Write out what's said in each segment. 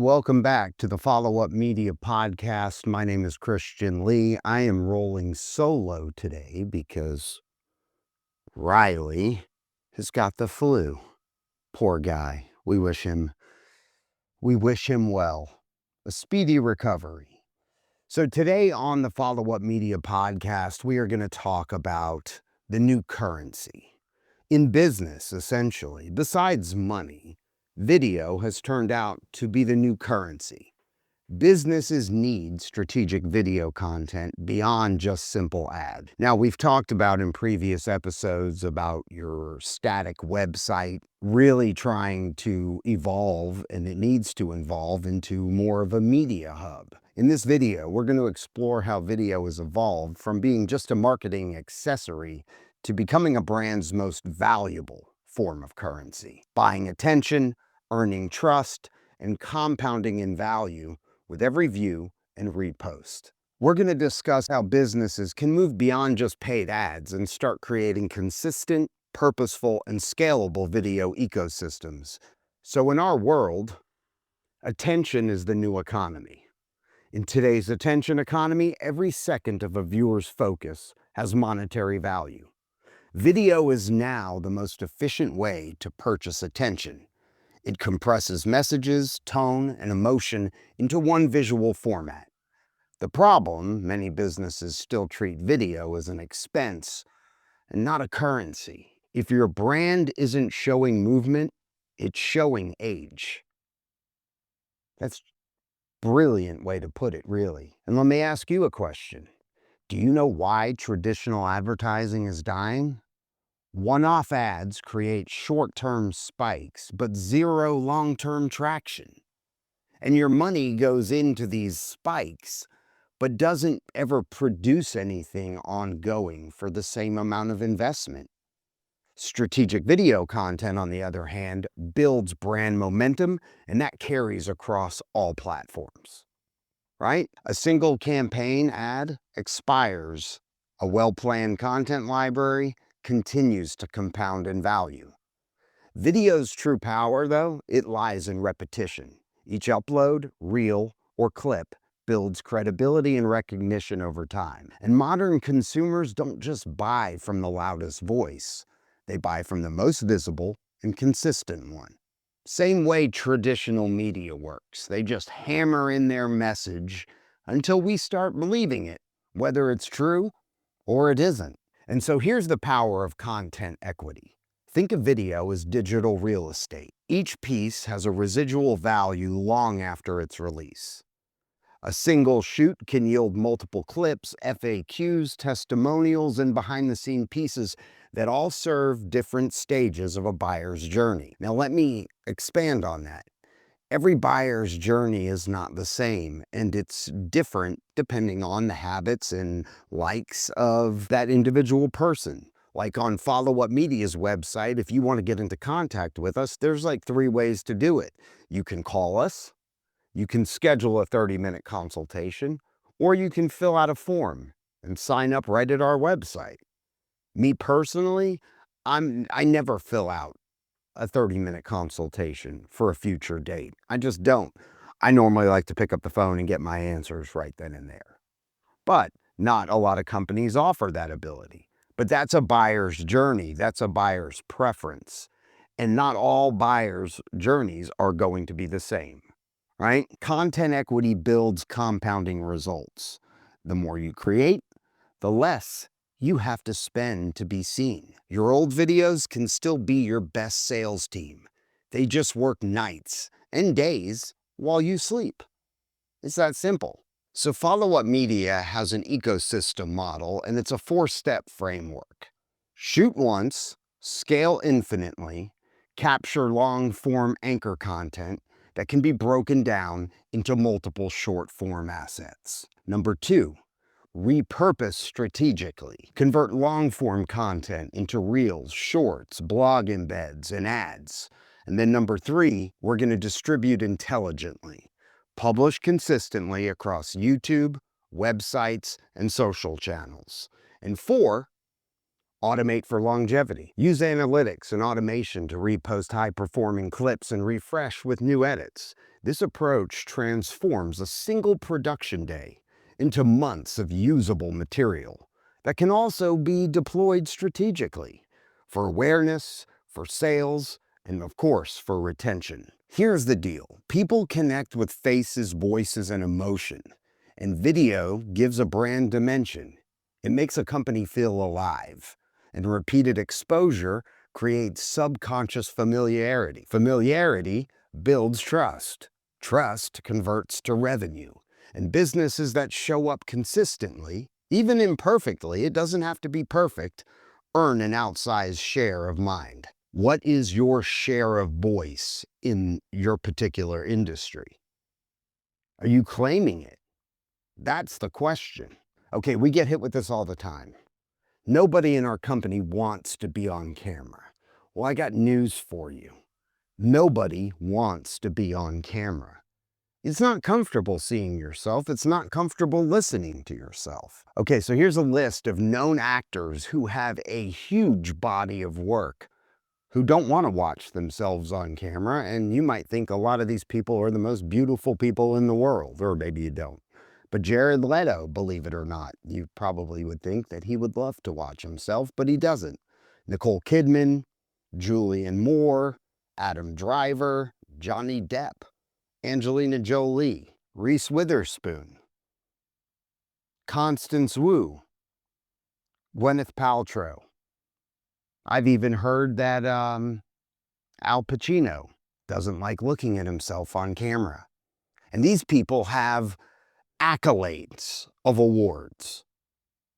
Welcome back to the Follow-Up Media Podcast. My name is Khristian Lee. I am rolling solo today because Riley has got the flu. Poor guy. We wish him well. A speedy recovery. So today on the Follow-Up Media Podcast, we are going to talk about the new currency. In business, essentially, besides money, video has turned out to be the new currency. Businesses need strategic video content beyond just simple ad. Now, we've talked about in previous episodes about your static website really trying to evolve, and it needs to evolve into more of a media hub. In this video, we're going to explore how video has evolved from being just a marketing accessory to becoming a brand's most valuable form of currency, buying attention, earning trust, and compounding in value with every view and repost. We're going to discuss how businesses can move beyond just paid ads and start creating consistent, purposeful, and scalable video ecosystems. So in our world, attention is the new economy. In today's attention economy, every second of a viewer's focus has monetary value. Video is now the most efficient way to purchase attention. It compresses messages, tone, and emotion into one visual format. The problem, many businesses still treat video as an expense and not a currency. If your brand isn't showing movement, it's showing age. That's a brilliant way to put it, really. And let me ask you a question. Do you know why traditional advertising is dying? One-off ads create short-term spikes, but zero long-term traction. And your money goes into these spikes, but doesn't ever produce anything ongoing for the same amount of investment. Strategic video content, on the other hand, builds brand momentum, and that carries across all platforms, right? A single campaign ad expires. A well-planned content library continues to compound in value. Video's true power, though, it lies in repetition. Each upload, reel, or clip builds credibility and recognition over time. And modern consumers don't just buy from the loudest voice. They buy from the most visible and consistent one. Same way traditional media works. They just hammer in their message until we start believing it, whether it's true or it isn't. And so here's the power of content equity. Think of video as digital real estate. Each piece has a residual value long after its release. A single shoot can yield multiple clips, FAQs, testimonials, and behind-the-scenes pieces that all serve different stages of a buyer's journey. Now let me expand on that. Every buyer's journey is not the same, and it's different depending on the habits and likes of that individual person. Like on Follow-Up Media's website, if you want to get into contact with us, there's like 3 ways to do it. You can call us, you can schedule a 30-minute consultation, or you can fill out a form and sign up right at our website. Me personally, I never fill out a 30-minute consultation for a future date. I just don't. I normally like to pick up the phone and get my answers right then and there. But not a lot of companies offer that ability. But that's a buyer's journey. That's a buyer's preference. And not all buyers' journeys are going to be the same, right? Content equity builds compounding results. The more you create, the less you have to spend to be seen. Your old videos can still be your best sales team. They just work nights and days while you sleep. It's that simple. So Follow-Up Media has an ecosystem model, and it's a 4-step framework. Shoot once, scale infinitely, capture long-form anchor content that can be broken down into multiple short-form assets. Number 2, repurpose strategically. Convert long-form content into reels, shorts, blog embeds, and ads. And then number 3, we're going to distribute intelligently. Publish consistently across YouTube, websites, and social channels. And 4, Automate for longevity. Use analytics and automation to repost high-performing clips and refresh with new edits. This approach transforms a single production day into months of usable material that can also be deployed strategically for awareness, for sales, and of course, for retention. Here's the deal. People connect with faces, voices, and emotion, and video gives a brand dimension. It makes a company feel alive, and repeated exposure creates subconscious familiarity. Familiarity builds trust. Trust converts to revenue. And businesses that show up consistently, even imperfectly, it doesn't have to be perfect, earn an outsized share of mind. What is your share of voice in your particular industry? Are you claiming it? That's the question. Okay, we get hit with this all the time. Nobody in our company wants to be on camera. Well, I got news for you. Nobody wants to be on camera. It's not comfortable seeing yourself. It's not comfortable listening to yourself. Okay, so here's a list of known actors who have a huge body of work who don't want to watch themselves on camera, and you might think a lot of these people are the most beautiful people in the world, or maybe you don't. But Jared Leto, believe it or not, you probably would think that he would love to watch himself, but he doesn't. Nicole Kidman, Julianne Moore, Adam Driver, Johnny Depp, Angelina Jolie, Reese Witherspoon, Constance Wu, Gwyneth Paltrow. I've even heard that Al Pacino doesn't like looking at himself on camera. And these people have accolades of awards.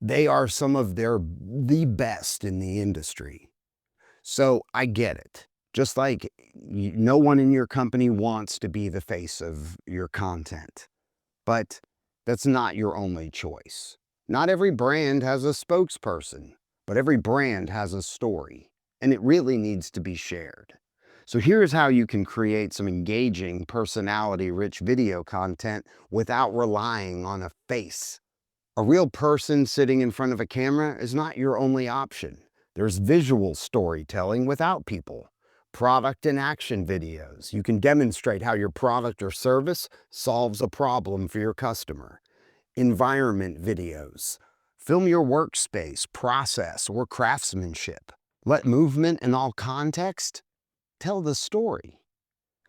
They are some of the best in the industry. So I get it. Just like no one in your company wants to be the face of your content, but that's not your only choice. Not every brand has a spokesperson, but every brand has a story, and it really needs to be shared. So here's how you can create some engaging, personality-rich video content without relying on a face. A real person sitting in front of a camera is not your only option. There's visual storytelling without people. Product and action videos. You can demonstrate how your product or service solves a problem for your customer. Environment videos. Film your workspace, process, or craftsmanship. Let movement and all context tell the story.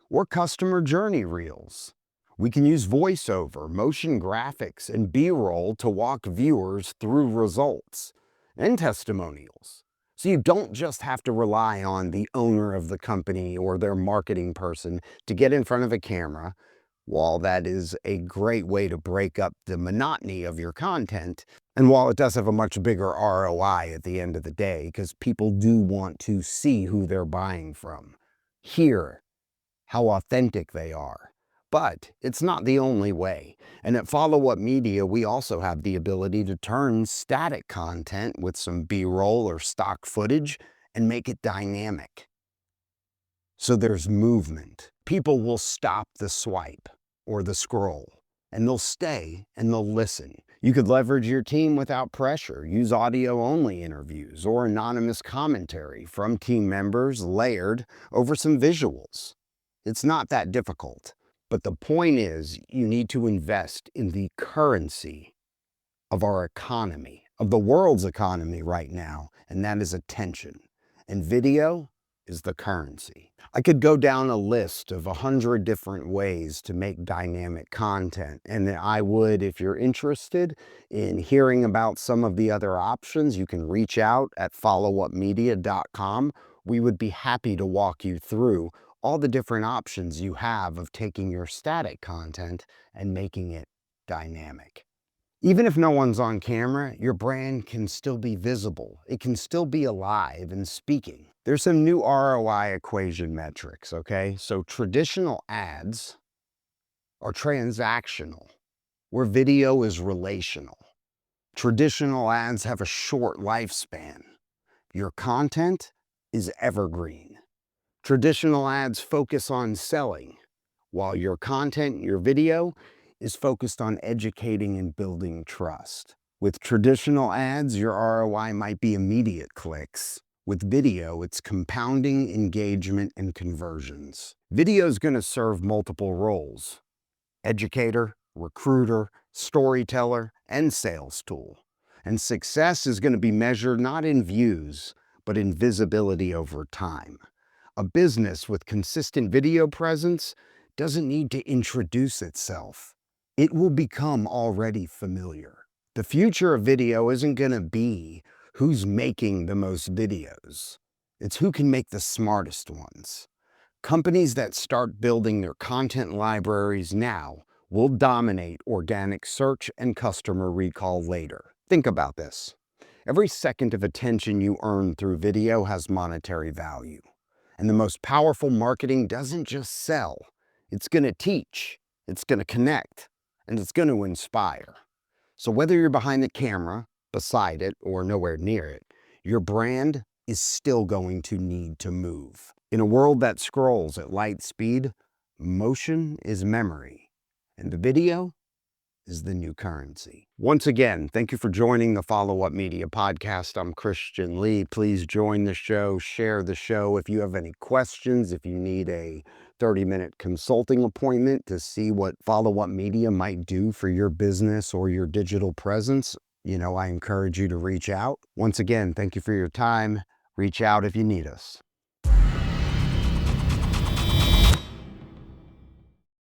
Or customer journey reels. We can use voiceover, motion graphics, and B-roll to walk viewers through results and testimonials. So you don't just have to rely on the owner of the company or their marketing person to get in front of a camera. While that is a great way to break up the monotony of your content, and while it does have a much bigger ROI at the end of the day, because people do want to see who they're buying from, hear how authentic they are. But it's not the only way. And at Follow Up Media, we also have the ability to turn static content with some B-roll or stock footage and make it dynamic. So there's movement. People will stop the swipe or the scroll, and they'll stay and they'll listen. You could leverage your team without pressure. Use audio-only interviews or anonymous commentary from team members layered over some visuals. It's not that difficult. But the point is, you need to invest in the currency of our economy, of the world's economy right now, and that is attention. And video is the currency. I could go down a list of 100 different ways to make dynamic content, and I would, if you're interested in hearing about some of the other options, you can reach out at followupmedia.com. We would be happy to walk you through all the different options you have of taking your static content and making it dynamic. Even if no one's on camera, your brand can still be visible. It can still be alive and speaking. There's some new ROI equation metrics, okay? So traditional ads are transactional, where video is relational. Traditional ads have a short lifespan. Your content is evergreen. Traditional ads focus on selling, while your content, your video, is focused on educating and building trust. With traditional ads, your ROI might be immediate clicks. With video, it's compounding engagement and conversions. Video is going to serve multiple roles: educator, recruiter, storyteller, and sales tool. And success is going to be measured not in views, but in visibility over time. A business with consistent video presence doesn't need to introduce itself. It will become already familiar. The future of video isn't going to be who's making the most videos. It's who can make the smartest ones. Companies that start building their content libraries now will dominate organic search and customer recall later. Think about this. Every second of attention you earn through video has monetary value. And the most powerful marketing doesn't just sell. It's going to teach, it's going to connect, and it's going to inspire. So whether you're behind the camera, beside it, or nowhere near it, your brand is still going to need to move. In a world that scrolls at light speed, motion is memory, and the video is the new currency. Once again, thank you for joining the Follow Up Media podcast. I'm Khristian Lee. Please join the show, share the show. If you have any questions, if you need a 30-minute consulting appointment to see what Follow Up Media might do for your business or your digital presence, I encourage you to reach out. Once again, thank you for your time. Reach out if you need us.